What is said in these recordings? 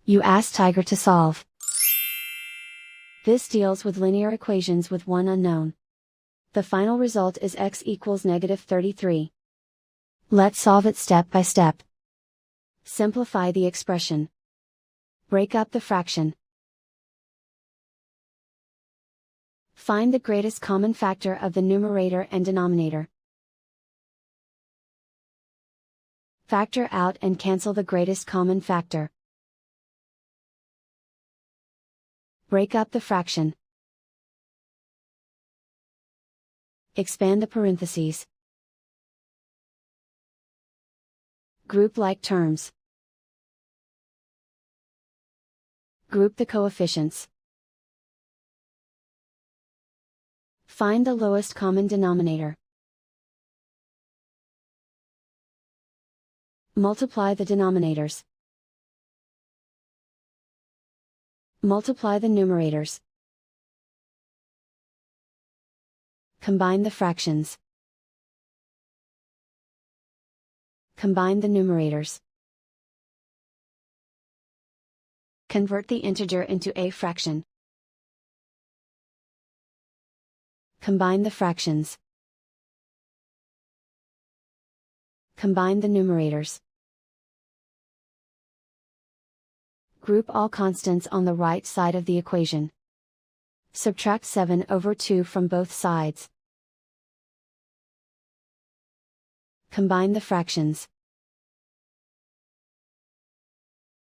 You ask Tiger to solve. This deals with linear equations with one unknown. The final result is x equals -33. Let's solve it step by step. Simplify the expression. Break up the fraction. Find the greatest common factor of the numerator and denominator. Factor out and cancel the greatest common factor. Break up the fraction. Expand the parentheses. Group like terms. Group the coefficients. Find the lowest common denominator. Multiply the denominators. Multiply the numerators. Combine the fractions. Combine the numerators. Convert the integer into a fraction. Combine the fractions. Combine the numerators. Group all constants on the right side of the equation. Subtract 7/2 from both sides. Combine the fractions.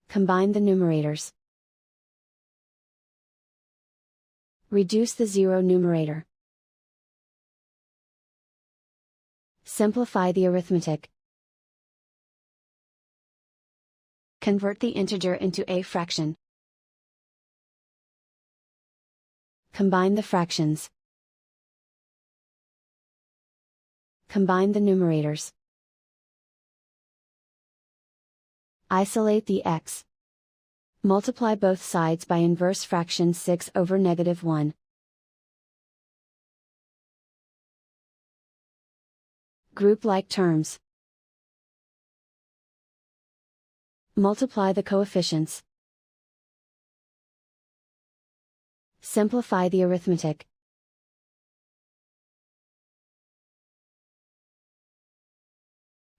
Combine the numerators. Reduce the zero numerator. Simplify the arithmetic. Convert the integer into a fraction. Combine the fractions. Combine the numerators. Isolate the x. Multiply both sides by inverse fraction 6/(-1). Group like terms. Multiply the coefficients. Simplify the arithmetic.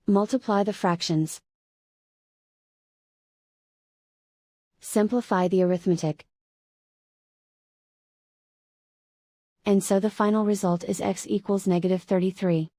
Multiply the fractions. Simplify the arithmetic. And so the final result is x equals -33.